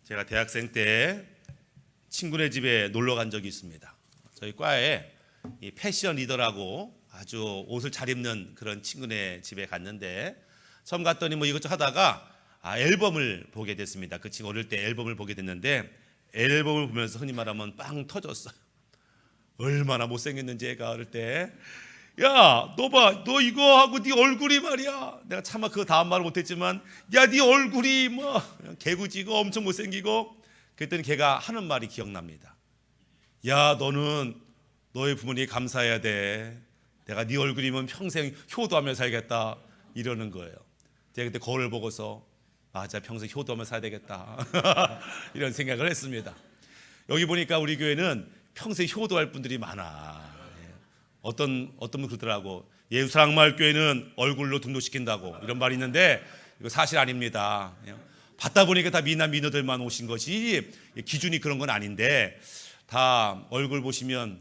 제가 대학생 때 친구네 집에 놀러 간 적이 있습니다. 저희 과에 이 패션 리더라고 아주 옷을 잘 입는 그런 친구네 집에 갔는데 처음 갔더니 뭐 이것저것 하다가 앨범을 보게 됐습니다. 그 친구 어릴 때 앨범을 보게 됐는데 앨범을 보면서 흔히 말하면 빵 터졌어요. 얼마나 못생겼는지 애가 어릴 때. 야, 너 봐, 너 이거 하고 네 얼굴이 말이야. 내가 차마 그 다음 말을 못했지만, 야, 네 얼굴이 뭐 개구지고 엄청 못생기고. 그랬더니 걔가 하는 말이 기억납니다. 야, 너는 너의 부모님이 감사해야 돼. 내가 네 얼굴이면 평생 효도하며 살겠다. 이러는 거예요. 제가 그때 거울을 보고서 맞아, 평생 효도하며 살아야 되겠다. 이런 생각을 했습니다. 여기 보니까 우리 교회는 평생 효도할 분들이 많아. 어떤 분 그러더라고. 예수사랑마을교회는 얼굴로 등록시킨다고 이런 말이 있는데 이거 사실 아닙니다. 받다 보니까 다 미남 미녀들만 오신 것이 기준이 그런 건 아닌데 다 얼굴 보시면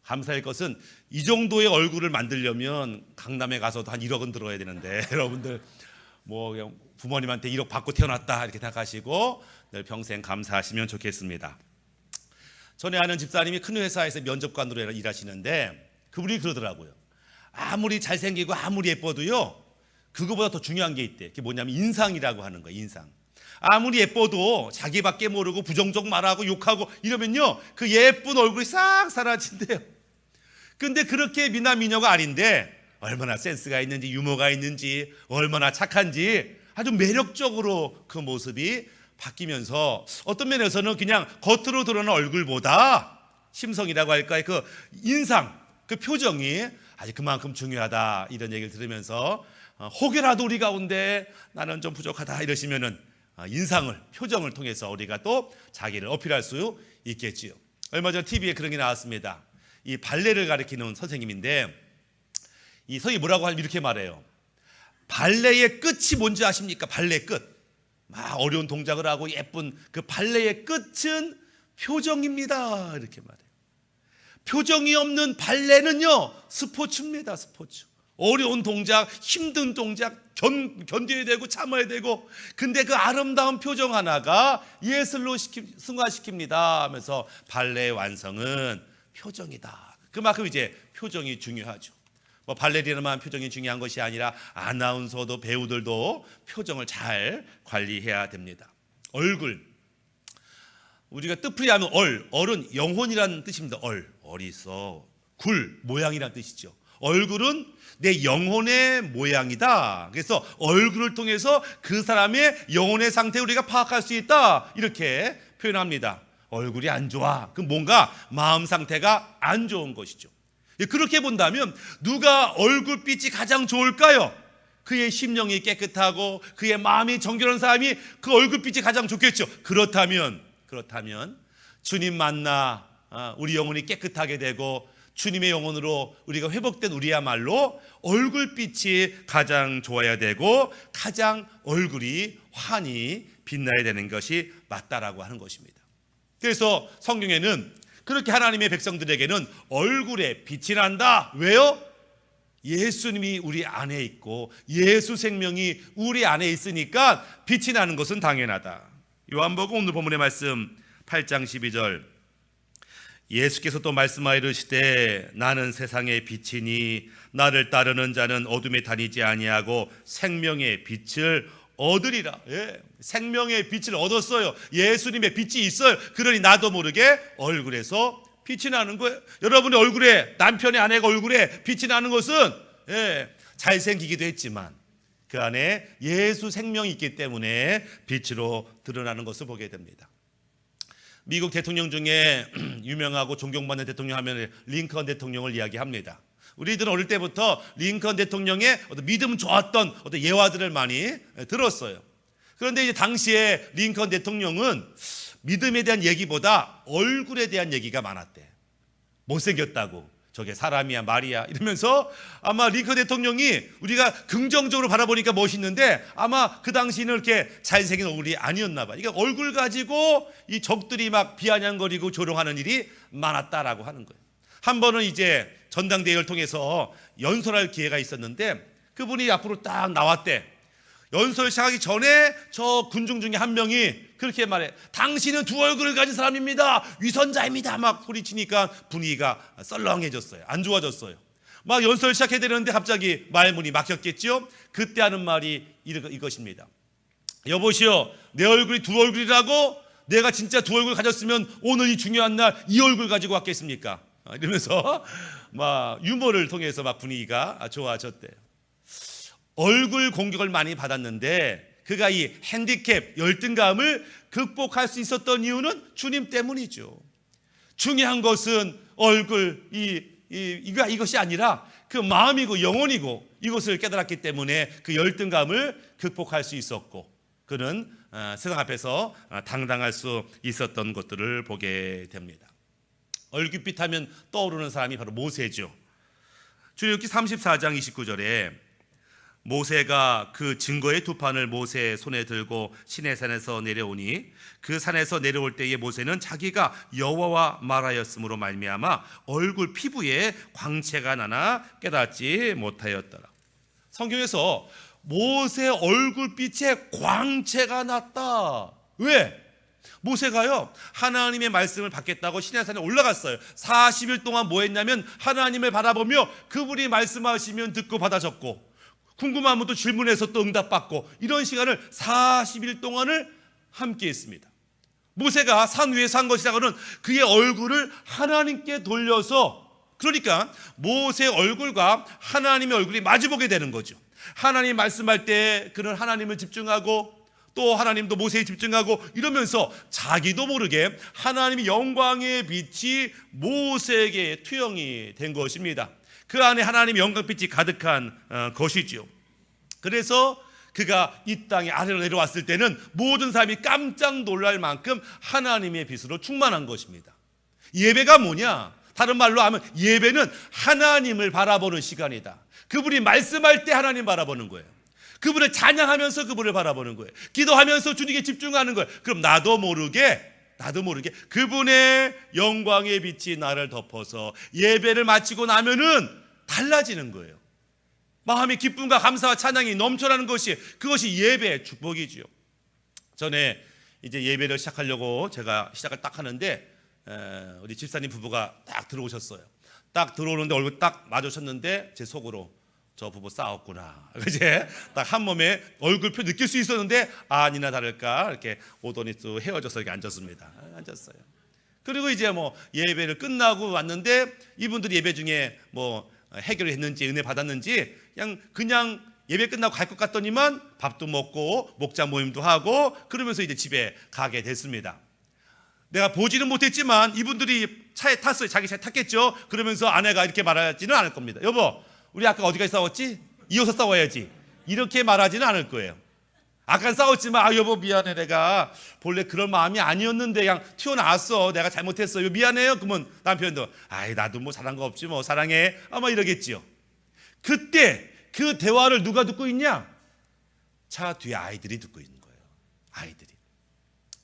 감사할 것은 이 정도의 얼굴을 만들려면 강남에 가서도 한 1억은 들어야 되는데 여러분들 뭐 그냥 부모님한테 1억 받고 태어났다 이렇게 생각하시고 늘 평생 감사하시면 좋겠습니다. 전에 아는 집사님이 큰 회사에서 면접관으로 일하시는데 그분이 그러더라고요. 아무리 잘생기고 아무리 예뻐도요 그거보다 더 중요한 게 있대. 그게 뭐냐면 인상이라고 하는 거예요. 인상. 아무리 예뻐도 자기밖에 모르고 부정적 말하고 욕하고 이러면요 그 예쁜 얼굴이 싹 사라진대요. 근데 그렇게 미남 미녀가 아닌데 얼마나 센스가 있는지 유머가 있는지 얼마나 착한지 아주 매력적으로 그 모습이 바뀌면서 어떤 면에서는 그냥 겉으로 드러나는 얼굴보다 심성이라고 할까요? 그 인상, 그 표정이 아주 그만큼 중요하다 이런 얘기를 들으면서 혹여라도 우리 가운데 나는 좀 부족하다 이러시면은 인상을, 표정을 통해서 우리가 또 자기를 어필할 수 있겠지요. 얼마 전 TV에 그런 게 나왔습니다. 이 발레를 가르치는 선생님인데 이 선생님이 뭐라고 하면 이렇게 말해요. 발레의 끝이 뭔지 아십니까? 발레 끝. 막 어려운 동작을 하고 예쁜 그 발레의 끝은 표정입니다. 이렇게 말해요. 표정이 없는 발레는요 스포츠입니다. 스포츠. 어려운 동작, 힘든 동작 견뎌야 되고 참아야 되고 근데 그 아름다운 표정 하나가 예술로 승화시킵니다 하면서 발레의 완성은 표정이다. 그만큼 이제 표정이 중요하죠. 뭐 발레리나만 표정이 중요한 것이 아니라 아나운서도 배우들도 표정을 잘 관리해야 됩니다. 얼굴. 우리가 뜻풀이 하면 얼은 영혼이라는 뜻입니다. 얼이 있어. 굴, 모양이라는 뜻이죠. 얼굴은 내 영혼의 모양이다. 그래서 얼굴을 통해서 그 사람의 영혼의 상태를 우리가 파악할 수 있다. 이렇게 표현합니다. 얼굴이 안 좋아. 그럼 뭔가 마음 상태가 안 좋은 것이죠. 그렇게 본다면 누가 얼굴빛이 가장 좋을까요? 그의 심령이 깨끗하고 그의 마음이 정결한 사람이 그 얼굴빛이 가장 좋겠죠. 그렇다면 주님 만나 우리 영혼이 깨끗하게 되고 주님의 영혼으로 우리가 회복된 우리야말로 얼굴빛이 가장 좋아야 되고 가장 얼굴이 환히 빛나야 되는 것이 맞다라고 하는 것입니다. 그래서 성경에는 그렇게 하나님의 백성들에게는 얼굴에 빛이 난다. 왜요? 예수님이 우리 안에 있고 예수 생명이 우리 안에 있으니까 빛이 나는 것은 당연하다. 요한복음 오늘 본문의 말씀 8장 12절 예수께서 또 말씀하여 이르시되 나는 세상의 빛이니 나를 따르는 자는 어둠에 다니지 아니하고 생명의 빛을 얻으리라. 생명의 빛을 얻었어요. 예수님의 빛이 있어요. 그러니 나도 모르게 얼굴에서 빛이 나는 거예요. 여러분의 얼굴에 남편의 아내가 얼굴에 빛이 나는 것은 잘생기기도 했지만 그 안에 예수 생명이 있기 때문에 빛으로 드러나는 것을 보게 됩니다. 미국 대통령 중에 유명하고 존경받는 대통령 하면 링컨 대통령을 이야기합니다. 우리들은 어릴 때부터 링컨 대통령의 어떤 믿음 좋았던 어떤 예화들을 많이 들었어요. 그런데 이제 당시에 링컨 대통령은 믿음에 대한 얘기보다 얼굴에 대한 얘기가 많았대. 못생겼다고. 저게 사람이야 말이야 이러면서 아마 링컨 대통령이 우리가 긍정적으로 바라보니까 멋있는데 아마 그 당시는 이렇게 잘생긴 얼굴이 아니었나 봐. 그러니까 얼굴 가지고 이 적들이 막 비아냥거리고 조롱하는 일이 많았다라고 하는 거예요. 한 번은 이제 전당대회를 통해서 연설할 기회가 있었는데 그분이 앞으로 딱 나왔대. 연설 시작하기 전에 저 군중 중에 한 명이 그렇게 말해. 당신은 두 얼굴을 가진 사람입니다. 위선자입니다. 막 소리치니까 분위기가 썰렁해졌어요. 안 좋아졌어요. 막 연설 시작해야 되는데 갑자기 말문이 막혔겠죠. 그때 하는 말이 이것입니다. 여보시오, 내 얼굴이 두 얼굴이라고? 내가 진짜 두 얼굴 가졌으면 오늘 이 중요한 날 이 얼굴 가지고 왔겠습니까? 이러면서 막 유머를 통해서 막 분위기가 좋아졌대요. 얼굴 공격을 많이 받았는데 그가 이 핸디캡, 열등감을 극복할 수 있었던 이유는 주님 때문이죠. 중요한 것은 얼굴, 이것이 아니라 그 마음이고 영혼이고 이것을 깨달았기 때문에 그 열등감을 극복할 수 있었고 그는 세상 앞에서 당당할 수 있었던 것들을 보게 됩니다. 얼굴빛 하면 떠오르는 사람이 바로 모세죠. 출애굽기 34장 29절에 모세가 그 증거의 두 판을 모세의 손에 들고 시내산에서 내려오니 그 산에서 내려올 때에 모세는 자기가 여호와와 말하였으므로 말미암아 얼굴 피부에 광채가 나나 깨닫지 못하였더라. 성경에서 모세 얼굴빛에 광채가 났다. 왜? 모세가요 하나님의 말씀을 받겠다고 시내산에 올라갔어요. 40일 동안 뭐 했냐면 하나님을 바라보며 그분이 말씀하시면 듣고 받아 적고 궁금하면 또 질문해서 또 응답받고 이런 시간을 40일 동안을 함께 했습니다. 모세가 산 위에서 한 것이라고는 그의 얼굴을 하나님께 돌려서, 그러니까 모세의 얼굴과 하나님의 얼굴이 마주보게 되는 거죠. 하나님 말씀할 때 그는 하나님을 집중하고 또 하나님도 모세에 집중하고 이러면서 자기도 모르게 하나님의 영광의 빛이 모세에게 투영이 된 것입니다. 그 안에 하나님의 영광빛이 가득한 것이죠. 그래서 그가 이 땅에 아래로 내려왔을 때는 모든 사람이 깜짝 놀랄 만큼 하나님의 빛으로 충만한 것입니다. 예배가 뭐냐? 다른 말로 하면 예배는 하나님을 바라보는 시간이다. 그분이 말씀할 때 하나님 바라보는 거예요. 그분을 찬양하면서 그분을 바라보는 거예요. 기도하면서 주님께 집중하는 거예요. 그럼 나도 모르게 그분의 영광의 빛이 나를 덮어서 예배를 마치고 나면은 달라지는 거예요. 마음의 기쁨과 감사와 찬양이 넘쳐나는 그것이 예배의 축복이지요. 전에 이제 예배를 시작하려고 제가 시작을 딱 하는데 우리 집사님 부부가 딱 들어오셨어요. 딱 들어오는데 얼굴 딱 마주쳤는데 제 속으로 저 부부 싸웠구나. 그제 딱 한 몸에 얼굴표 느낄 수 있었는데 아니나 다를까 이렇게 오더니 또 헤어져서 이렇게 앉았습니다. 앉았어요. 그리고 이제 뭐 예배를 끝나고 왔는데 이분들이 예배 중에 뭐 해결을 했는지 은혜 받았는지 그냥 예배 끝나고 갈 것 같더니만 밥도 먹고 목자 모임도 하고 그러면서 이제 집에 가게 됐습니다. 내가 보지는 못했지만 이분들이 차에 탔어요. 자기 차에 탔겠죠. 그러면서 아내가 이렇게 말하지는 않을 겁니다. 여보, 우리 아까 어디까지 싸웠지? 이어서 싸워야지. 이렇게 말하지는 않을 거예요. 아까 싸웠지만 여보 미안해, 내가 본래 그런 마음이 아니었는데 그냥 튀어나왔어, 내가 잘못했어요, 미안해요. 그러면 남편도 나도 뭐 잘한 거 없지 뭐 사랑해 아마 이러겠지요. 그때 그 대화를 누가 듣고 있냐? 차 뒤에 아이들이 듣고 있는 거예요.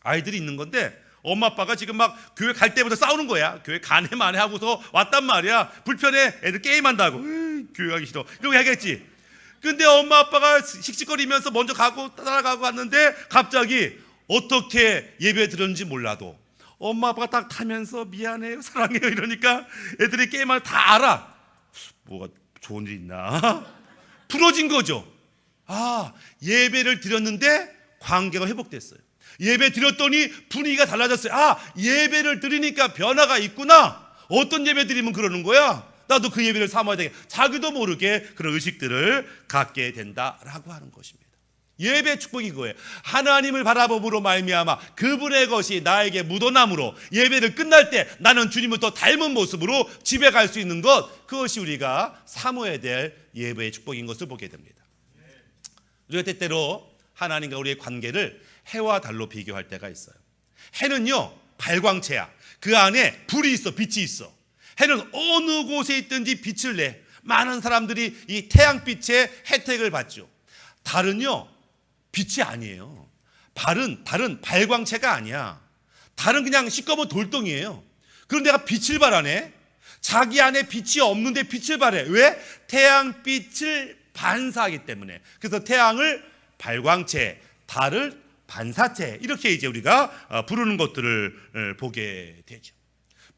아이들이 있는 건데 엄마 아빠가 지금 막 교회 갈 때부터 싸우는 거야. 교회 가네 마네 하고서 왔단 말이야. 불편해, 애들 게임한다고. 교회 가기 싫어 이렇게 하겠지. 근데 엄마 아빠가 씩씩거리면서 먼저 가고 따라가고 갔는데 갑자기 어떻게 예배 드렸는지 몰라도 엄마 아빠가 딱 타면서 미안해요, 사랑해요 이러니까 애들이 게임을 다 알아. 뭐가 좋은 일 있나? 풀어진 거죠. 예배를 드렸는데 관계가 회복됐어요. 예배 드렸더니 분위기가 달라졌어요. 예배를 드리니까 변화가 있구나. 어떤 예배 드리면 그러는 거야? 나도 그 예배를 삼아야 되겠다. 자기도 모르게 그런 의식들을 갖게 된다라고 하는 것입니다. 예배의 축복이 그거예요. 하나님을 바라봄으로 말미암아 그분의 것이 나에게 묻어남으로 예배를 끝날 때 나는 주님을 더 닮은 모습으로 집에 갈 수 있는 것, 그것이 우리가 사모해야 될 예배의 축복인 것을 보게 됩니다. 우리가 때때로 하나님과 우리의 관계를 해와 달로 비교할 때가 있어요. 해는요 발광체야. 그 안에 불이 있어, 빛이 있어. 해는 어느 곳에 있든지 빛을 내. 많은 사람들이 이 태양빛의 혜택을 받죠. 달은요 빛이 아니에요. 달은 발광체가 아니야. 달은 그냥 시꺼먼 돌덩이에요. 그런데 내가 빛을 발하네. 자기 안에 빛이 없는데 빛을 발해. 왜? 태양빛을 반사하기 때문에. 그래서 태양을 발광체, 달을 반사체, 이렇게 이제 우리가 부르는 것들을 보게 되죠.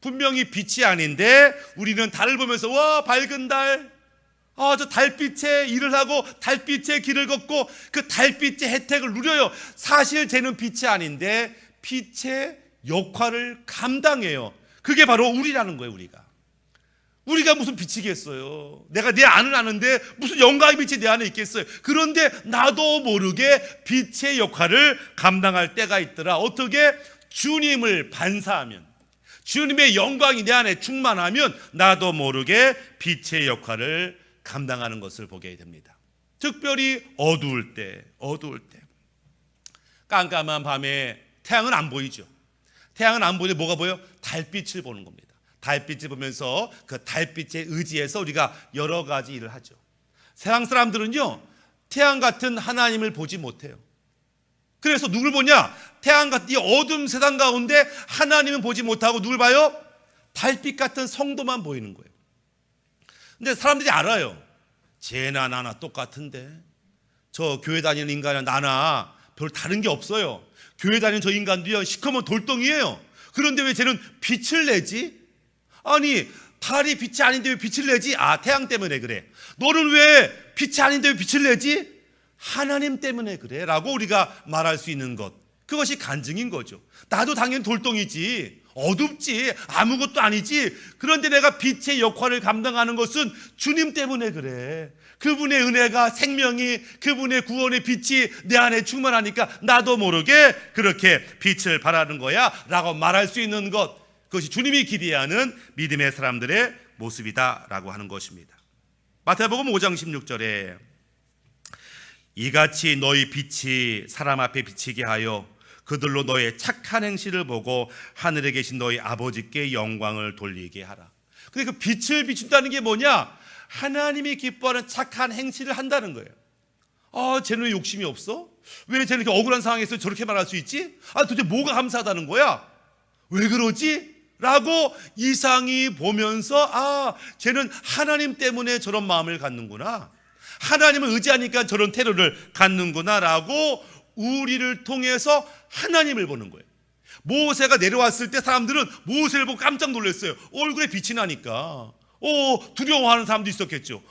분명히 빛이 아닌데 우리는 달을 보면서 와, 밝은 달, 저 달빛에 일을 하고 달빛의 길을 걷고 그 달빛의 혜택을 누려요. 사실 쟤는 빛이 아닌데 빛의 역할을 감당해요. 그게 바로 우리라는 거예요. 우리가 무슨 빛이겠어요. 내가 내 안은 아는데 무슨 영광의 빛이 내 안에 있겠어요. 그런데 나도 모르게 빛의 역할을 감당할 때가 있더라. 어떻게? 주님을 반사하면, 주님의 영광이 내 안에 충만하면 나도 모르게 빛의 역할을 감당하는 것을 보게 됩니다. 특별히 어두울 때 깜깜한 밤에 태양은 안 보이죠. 태양은 안 보이는데 뭐가 보여? 달빛을 보는 겁니다. 달빛을 보면서 그 달빛에 의지해서 우리가 여러 가지 일을 하죠. 세상 사람들은요, 태양 같은 하나님을 보지 못해요. 그래서 누굴 보냐? 태양 같은 이 어둠 세상 가운데 하나님은 보지 못하고 누굴 봐요? 달빛 같은 성도만 보이는 거예요. 근데 사람들이 알아요. 쟤나 나나 똑같은데, 저 교회 다니는 인간이나 나나 별 다른 게 없어요. 교회 다니는 저 인간도요, 시커먼 돌덩이에요. 그런데 왜 쟤는 빛을 내지? 아니, 달이 빛이 아닌데 왜 빛을 내지? 태양 때문에 그래. 너는 왜 빛이 아닌데 왜 빛을 내지? 하나님 때문에 그래 라고 우리가 말할 수 있는 것, 그것이 간증인 거죠. 나도 당연히 돌덩이지, 어둡지, 아무것도 아니지. 그런데 내가 빛의 역할을 감당하는 것은 주님 때문에 그래. 그분의 은혜가, 생명이, 그분의 구원의 빛이 내 안에 충만하니까 나도 모르게 그렇게 빛을 발하는 거야 라고 말할 수 있는 것, 그것이 주님이 기대하는 믿음의 사람들의 모습이다 라고 하는 것입니다. 마태복음 5장 16절에 이같이 너희 빛이 사람 앞에 비치게 하여 그들로 너의 착한 행실을 보고 하늘에 계신 너희 아버지께 영광을 돌리게 하라. 근데 그 빛을 비춘다는 게 뭐냐? 하나님이 기뻐하는 착한 행실을 한다는 거예요. 쟤는 왜 욕심이 없어? 왜 쟤는 이렇게 억울한 상황에서 저렇게 말할 수 있지? 도대체 뭐가 감사하다는 거야? 왜 그러지? 라고 이상히 보면서 쟤는 하나님 때문에 저런 마음을 갖는구나, 하나님을 의지하니까 저런 태도를 갖는구나 라고 우리를 통해서 하나님을 보는 거예요. 모세가 내려왔을 때 사람들은 모세를 보고 깜짝 놀랐어요. 얼굴에 빛이 나니까 두려워하는 사람도 있었겠죠.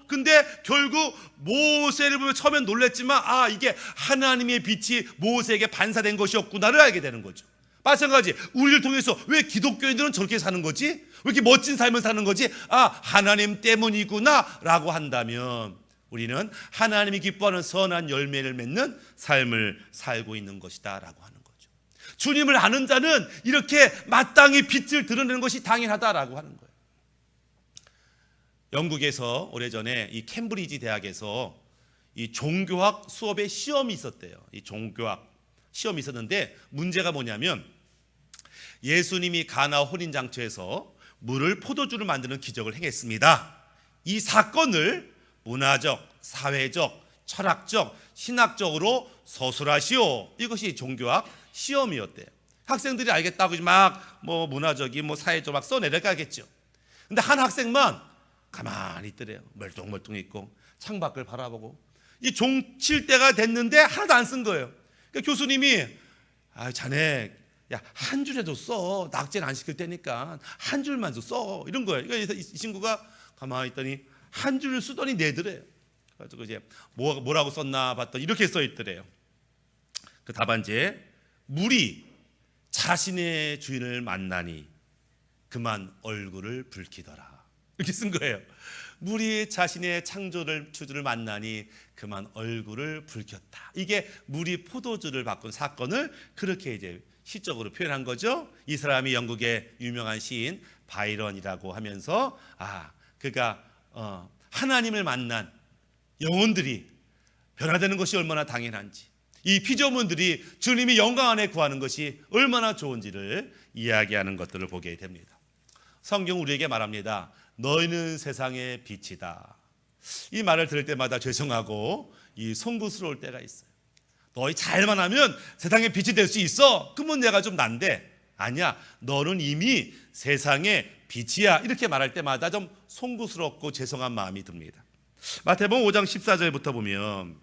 근데 결국 모세를 보면 처음엔 놀랐지만 이게 하나님의 빛이 모세에게 반사된 것이었구나를 알게 되는 거죠. 마찬가지, 우리를 통해서 왜 기독교인들은 저렇게 사는 거지? 왜 이렇게 멋진 삶을 사는 거지? 하나님 때문이구나 라고 한다면 우리는 하나님이 기뻐하는 선한 열매를 맺는 삶을 살고 있는 것이다 라고 하는 거죠. 주님을 아는 자는 이렇게 마땅히 빛을 드러내는 것이 당연하다라고 하는 거예요. 영국에서 오래전에 이 캠브리지 대학에서 이 종교학 수업에 시험이 있었대요. 이 종교학 시험이 있었는데 문제가 뭐냐면 예수님이 가나 혼인장처에서 물을 포도주를 만드는 기적을 행했습니다. 이 사건을 문화적, 사회적, 철학적, 신학적으로 서술하시오. 이것이 종교학 시험이었대요. 학생들이 알겠다고 막 문화적인 사회적 막 써내려가겠죠. 근데 한 학생만 가만히 있더래요. 멀뚱멀뚱 있고 창밖을 바라보고 이 종칠 때가 됐는데 하나도 안 쓴 거예요. 그러니까 교수님이 자네 한 줄에도 써. 낙제는 안 시킬 테니까 한 줄만 써. 이런 거예요. 그러니까 이 친구가 가만히 있더니 한 줄을 쓰더니 내더래요. 그래서 이제 뭐라고 썼나 봤더니 이렇게 써 있더래요. 그 답안지에 물이 자신의 주인을 만나니 그만 얼굴을 붉히더라. 이렇게 쓴 거예요. 물이 자신의 주주를 만나니 그만 얼굴을 붉혔다. 이게 물이 포도주를 바꾼 사건을 그렇게 이제 시적으로 표현한 거죠. 이 사람이 영국의 유명한 시인 바이런이라고 하면서 그가 하나님을 만난 영혼들이 변화되는 것이 얼마나 당연한지, 이 피조물들이 주님이 영광 안에 구하는 것이 얼마나 좋은지를 이야기하는 것들을 보게 됩니다. 성경 우리에게 말합니다. 너희는 세상의 빛이다. 이 말을 들을 때마다 죄송하고 송구스러울 때가 있어요. 너희 잘만 하면 세상의 빛이 될 수 있어. 그러면 내가 좀 난데, 아니야, 너는 이미 세상의 빛이야. 이렇게 말할 때마다 좀 송구스럽고 죄송한 마음이 듭니다. 마태복음 5장 14절부터 보면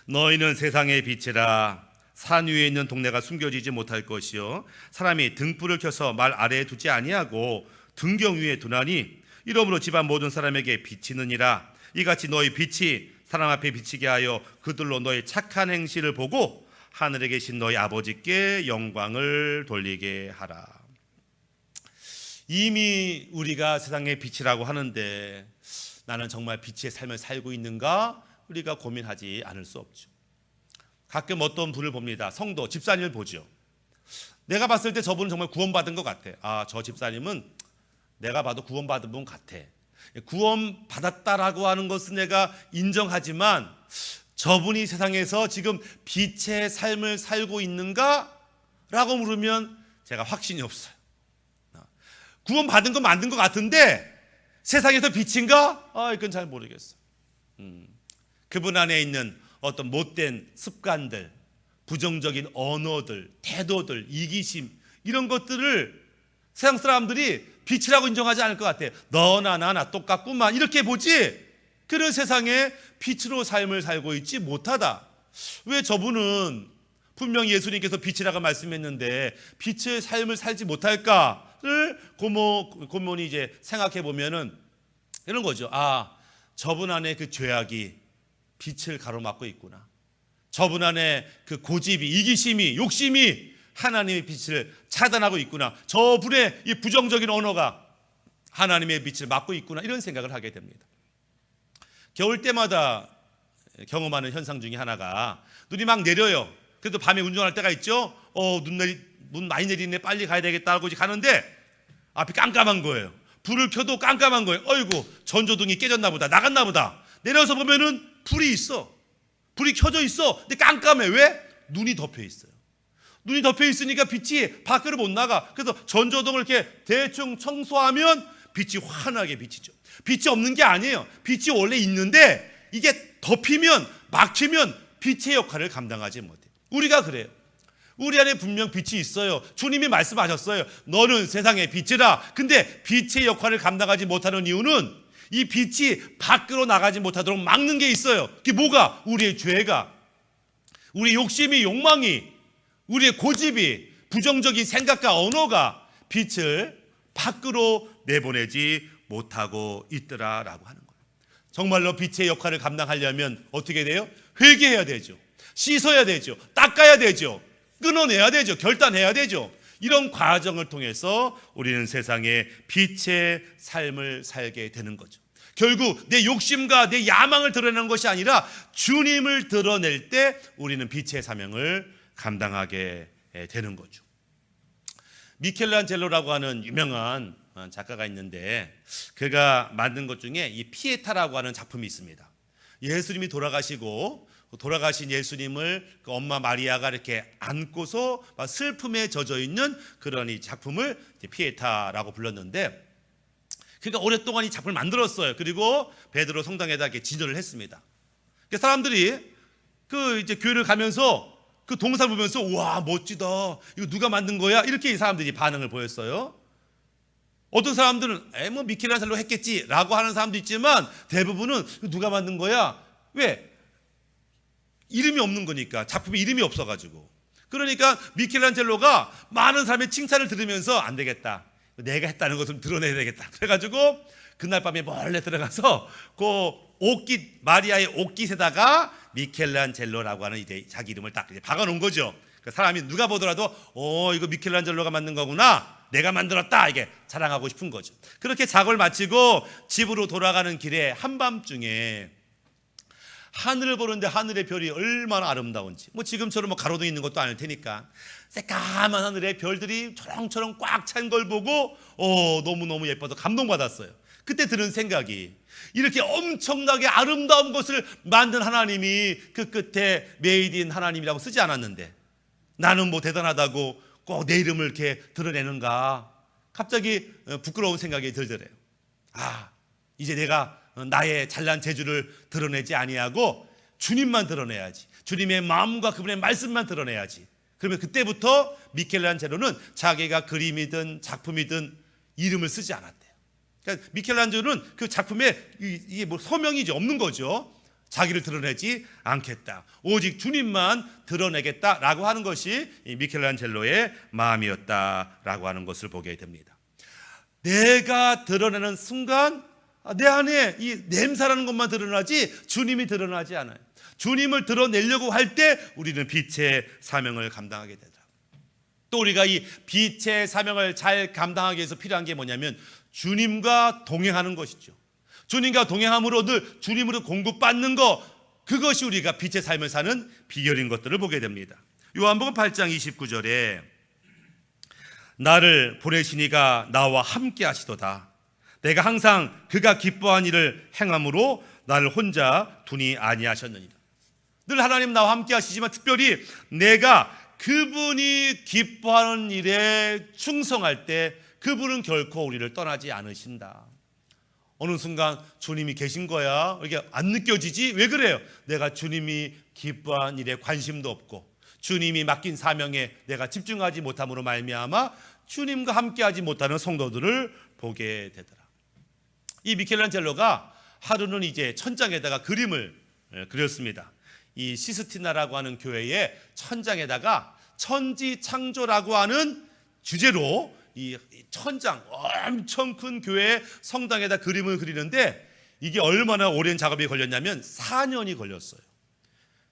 너희는 세상의 빛이라. 산 위에 있는 동네가 숨겨지지 못할 것이요 사람이 등불을 켜서 말 아래에 두지 아니하고 등경 위에 두나니 이러므로 집안 모든 사람에게 비치느니라. 이같이 너희 빛이 사람 앞에 비치게 하여 그들로 너희 착한 행실을 보고 하늘에 계신 너희 아버지께 영광을 돌리게 하라. 이미 우리가 세상의 빛이라고 하는데 나는 정말 빛의 삶을 살고 있는가? 우리가 고민하지 않을 수 없죠. 가끔 어떤 분을 봅니다. 성도, 집사님을 보죠. 내가 봤을 때 저분은 정말 구원받은 것 같아. 아, 저 집사님은 내가 봐도 구원받은 분 같아. 구원받았다라고 하는 것은 내가 인정하지만 저분이 세상에서 지금 빛의 삶을 살고 있는가? 라고 물으면 제가 확신이 없어요. 구원받은 건 만든 것 같은데 세상에서 빛인가? 이건 잘 모르겠어요. 그분 안에 있는 어떤 못된 습관들, 부정적인 언어들, 태도들, 이기심 이런 것들을 세상 사람들이 빛이라고 인정하지 않을 것 같아요. 너나 나나 똑같구만 이렇게 보지 그런 세상에 빛으로 삶을 살고 있지 못하다. 왜 저분은 분명히 예수님께서 빛이라고 말씀했는데 빛의 삶을 살지 못할까를 고모니 이제 생각해 보면은 이런 거죠. 아, 저분 안에 그 죄악이 빛을 가로막고 있구나. 저분 안에 그 고집이, 이기심이, 욕심이 하나님의 빛을 차단하고 있구나. 저분의 이 부정적인 언어가 하나님의 빛을 막고 있구나. 이런 생각을 하게 됩니다. 겨울 때마다 경험하는 현상 중에 하나가 눈이 막 내려요. 그래도 밤에 운전할 때가 있죠. 눈 많이 내리네. 빨리 가야 되겠다 하고 가는데 앞이 깜깜한 거예요. 불을 켜도 깜깜한 거예요. 어이구, 전조등이 깨졌나 보다. 나갔나 보다. 내려서 보면은 불이 있어. 불이 켜져 있어. 근데 깜깜해. 왜? 눈이 덮여 있어요. 눈이 덮여 있으니까 빛이 밖으로 못 나가. 그래서 전조등을 이렇게 대충 청소하면 빛이 환하게 비치죠. 빛이 없는 게 아니에요. 빛이 원래 있는데 이게 덮이면 막히면 빛의 역할을 감당하지 못해요. 우리가 그래요. 우리 안에 분명 빛이 있어요. 주님이 말씀하셨어요. 너는 세상의 빛이라. 근데 빛의 역할을 감당하지 못하는 이유는 이 빛이 밖으로 나가지 못하도록 막는 게 있어요. 그게 뭐가? 우리의 죄가, 우리의 욕심이, 욕망이, 우리의 고집이, 부정적인 생각과 언어가 빛을 밖으로 내보내지 못하고 있더라라고 하는 거예요. 정말로 빛의 역할을 감당하려면 어떻게 돼요? 회개해야 되죠. 씻어야 되죠. 닦아야 되죠. 끊어내야 되죠. 결단해야 되죠. 이런 과정을 통해서 우리는 세상에 빛의 삶을 살게 되는 거죠. 결국 내 욕심과 내 야망을 드러내는 것이 아니라 주님을 드러낼 때 우리는 빛의 사명을 감당하게 되는 거죠. 미켈란젤로라고 하는 유명한 작가가 있는데 그가 만든 것 중에 이 피에타라고 하는 작품이 있습니다. 예수님이 돌아가신 예수님을 그 엄마 마리아가 이렇게 안고서 슬픔에 젖어 있는 그런 이 작품을 피에타라고 불렀는데, 그러니까 오랫동안 이 작품을 만들었어요. 그리고 베드로 성당에다 이렇게 진열을 했습니다. 그러니까 사람들이 그 이제 교회를 가면서 그 동상을 보면서 와 멋지다, 이거 누가 만든 거야? 이렇게 이 사람들이 반응을 보였어요. 어떤 사람들은 뭐 미켈란젤로 했겠지라고 하는 사람도 있지만 대부분은 누가 만든 거야? 왜? 이름이 없는 거니까. 작품에 이름이 없어가지고. 그러니까 미켈란젤로가 많은 사람의 칭찬을 들으면서 안 되겠다, 내가 했다는 것을 드러내야 되겠다. 그래가지고 그날 밤에 몰래 들어가서 그 옷깃, 마리아의 옷깃에다가 미켈란젤로라고 하는 이제 자기 이름을 딱 이제 박아놓은 거죠. 그 사람이 누가 보더라도 이거 미켈란젤로가 만든 거구나, 내가 만들었다, 이게 자랑하고 싶은 거죠. 그렇게 작업을 마치고 집으로 돌아가는 길에 한밤중에 하늘을 보는데 하늘의 별이 얼마나 아름다운지, 뭐 지금처럼 뭐 가로등 있는 것도 아닐 테니까 새까만 하늘에 별들이 초롱초롱 꽉 찬 걸 보고 너무너무 예뻐서 감동받았어요. 그때 드는 생각이, 이렇게 엄청나게 아름다운 것을 만든 하나님이 그 끝에 메이드 인 하나님이라고 쓰지 않았는데 나는 뭐 대단하다고 꼭 내 이름을 이렇게 드러내는가, 갑자기 부끄러운 생각이 들더래요. 이제 내가 나의 잘난 재주를 드러내지 아니하고 주님만 드러내야지, 주님의 마음과 그분의 말씀만 드러내야지. 그러면 그때부터 미켈란젤로는 자기가 그림이든 작품이든 이름을 쓰지 않았대요. 그러니까 미켈란젤로는 그 작품에 이게 뭐 서명이 이제 없는 거죠. 자기를 드러내지 않겠다. 오직 주님만 드러내겠다라고 하는 것이 이 미켈란젤로의 마음이었다라고 하는 것을 보게 됩니다. 내가 드러내는 순간 내 안에 이 냄새라는 것만 드러나지 주님이 드러나지 않아요. 주님을 드러내려고 할 때 우리는 빛의 사명을 감당하게 되더라. 또 우리가 이 빛의 사명을 잘 감당하기 위해서 필요한 게 뭐냐면 주님과 동행하는 것이죠. 주님과 동행함으로 늘 주님으로 공급받는 것, 그것이 우리가 빛의 삶을 사는 비결인 것들을 보게 됩니다. 요한복음 8장 29절에 나를 보내신 이가 나와 함께 하시도다. 내가 항상 그가 기뻐한 일을 행함으로 나를 혼자 두니 아니하셨느니라. 늘 하나님 나와 함께 하시지만 특별히 내가 그분이 기뻐하는 일에 충성할 때 그분은 결코 우리를 떠나지 않으신다. 어느 순간 주님이 계신 거야 이게 안 느껴지지? 왜 그래요? 내가 주님이 기뻐한 일에 관심도 없고 주님이 맡긴 사명에 내가 집중하지 못함으로 말미암아 주님과 함께하지 못하는 성도들을 보게 되더라. 이 미켈란젤로가 하루는 이제 천장에다가 그림을 그렸습니다. 이 시스티나라고 하는 교회의 천장에다가 천지창조라고 하는 주제로 이 천장 엄청 큰 교회 성당에다 그림을 그리는데 이게 얼마나 오랜 작업이 걸렸냐면 4년이 걸렸어요.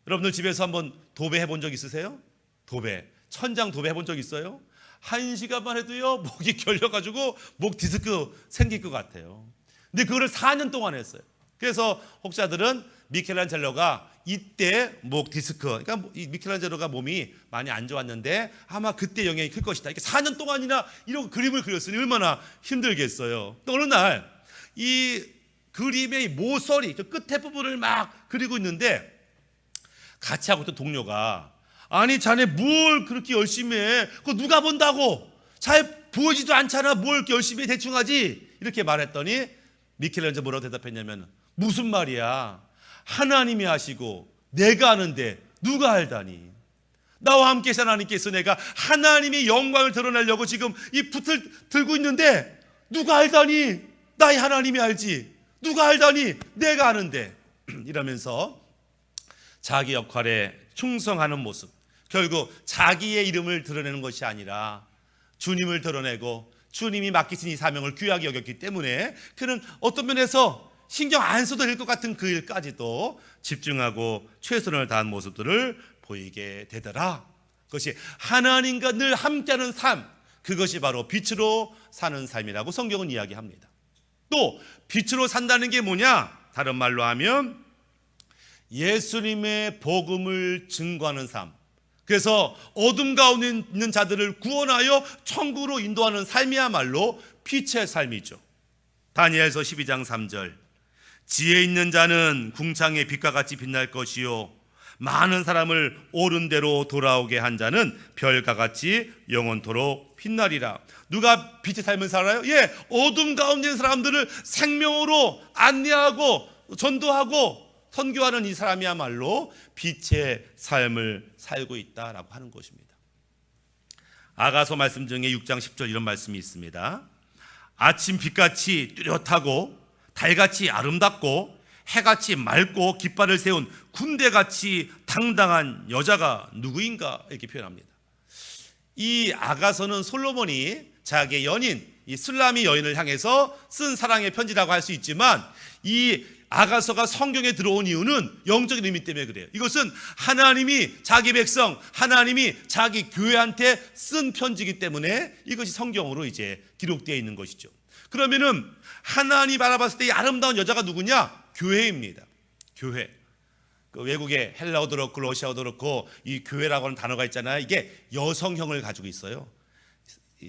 여러분들 집에서 한번 도배 해본 적 있으세요? 도배, 천장 도배 해본 적 있어요? 1시간만 해도요 목이 결려가지고 목 디스크 생길 것 같아요. 근데 그거를 4년 동안 했어요. 그래서 혹자들은 미켈란젤로가 이때 목 디스크, 그러니까 이 미켈란젤로가 몸이 많이 안 좋았는데 아마 그때 영향이 클 것이다. 이렇게 4년 동안이나 이런 그림을 그렸으니 얼마나 힘들겠어요. 또 어느 날 이 그림의 모서리, 저 끝에 부분을 막 그리고 있는데 같이 하고 있던 동료가 아니 자네 뭘 그렇게 열심히 해? 그거 누가 본다고? 잘 보이지도 않잖아. 뭘 이렇게 열심히 대충 하지? 이렇게 말했더니 미켈란젤로 뭐라고 대답했냐면 무슨 말이야? 하나님이 하시고 내가 하는데 누가 알다니? 나와 함께 계신 하나님께서 내가 하나님의 영광을 드러내려고 지금 이 붓을 들고 있는데 누가 알다니? 나의 하나님이 알지. 누가 알다니? 내가 아는데. 이러면서 자기 역할에 충성하는 모습, 결국 자기의 이름을 드러내는 것이 아니라 주님을 드러내고 주님이 맡기신 이 사명을 귀하게 여겼기 때문에 그는 어떤 면에서 신경 안 써도 될 것 같은 그 일까지도 집중하고 최선을 다한 모습들을 보이게 되더라. 그것이 하나님과 늘 함께하는 삶, 그것이 바로 빛으로 사는 삶이라고 성경은 이야기합니다. 또 빛으로 산다는 게 뭐냐? 다른 말로 하면 예수님의 복음을 증거하는 삶, 그래서 어둠 가운데 있는 자들을 구원하여 천국으로 인도하는 삶이야말로 빛의 삶이죠. 다니엘서 12장 3절 지혜 있는 자는 궁창의 빛과 같이 빛날 것이요 많은 사람을 옳은 대로 돌아오게 한 자는 별과 같이 영원토록 빛나리라. 누가 빛의 삶을 살아요? 어둠 가운데 있는 사람들을 생명으로 안내하고 전도하고 선교하는 이 사람이야말로 빛의 삶을 살고 있다라고 하는 것입니다. 아가서 말씀 중에 6장 10절 이런 말씀이 있습니다. 아침 빛같이 뚜렷하고 달같이 아름답고 해같이 맑고 깃발을 세운 군대같이 당당한 여자가 누구인가 이렇게 표현합니다. 이 아가서는 솔로몬이 자기의 연인 이 술라미 여인을 향해서 쓴 사랑의 편지라고 할 수 있지만 이 아가서가 성경에 들어온 이유는 영적인 의미 때문에 그래요. 이것은 하나님이 자기 백성, 하나님이 자기 교회한테 쓴 편지이기 때문에 이것이 성경으로 이제 기록되어 있는 것이죠. 그러면은 하나님 바라봤을 때 이 아름다운 여자가 누구냐? 교회입니다. 교회. 그 외국에 헬라어도 그렇고 러시아어도 그렇고 이 교회라고 하는 단어가 있잖아요. 이게 여성형을 가지고 있어요.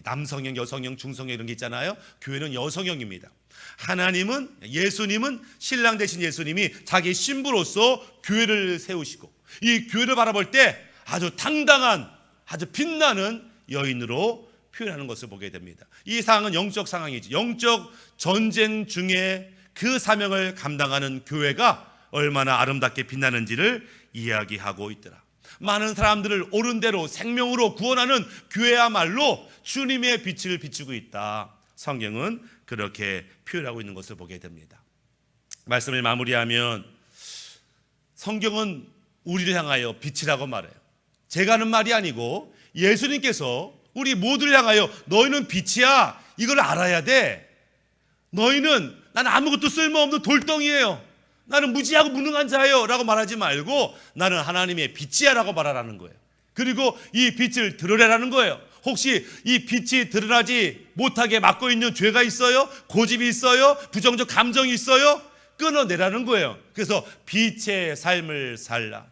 남성형, 여성형, 중성형 이런 게 있잖아요. 교회는 여성형입니다. 하나님은, 예수님은, 신랑 되신 예수님이 자기 신부로서 교회를 세우시고 이 교회를 바라볼 때 아주 당당한, 아주 빛나는 여인으로 표현하는 것을 보게 됩니다. 이 상황은 영적 상황이지. 영적 전쟁 중에 그 사명을 감당하는 교회가 얼마나 아름답게 빛나는지를 이야기하고 있더라. 많은 사람들을 옳은 대로 생명으로 구원하는 교회야말로 주님의 빛을 비추고 있다. 성경은 그렇게 표현하고 있는 것을 보게 됩니다. 말씀을 마무리하면 성경은 우리를 향하여 빛이라고 말해요. 제가 하는 말이 아니고 예수님께서 우리 모두를 향하여 너희는 빛이야, 이걸 알아야 돼. 너희는 나는 아무것도 쓸모없는 돌덩이에요, 나는 무지하고 무능한 자예요 라고 말하지 말고 나는 하나님의 빛이야 라고 말하라는 거예요. 그리고 이 빛을 드러내라는 거예요. 혹시 이 빛이 드러나지 못하게 막고 있는 죄가 있어요? 고집이 있어요? 부정적 감정이 있어요? 끊어내라는 거예요. 그래서 빛의 삶을 살라.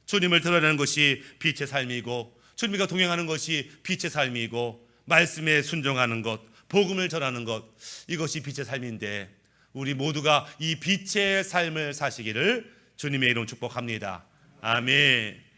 주님을 드러내는 것이 빛의 삶이고, 주님과 동행하는 것이 빛의 삶이고, 말씀에 순종하는 것, 복음을 전하는 것, 이것이 빛의 삶인데 우리 모두가 이 빛의 삶을 사시기를 주님의 이름 축복합니다. 아멘.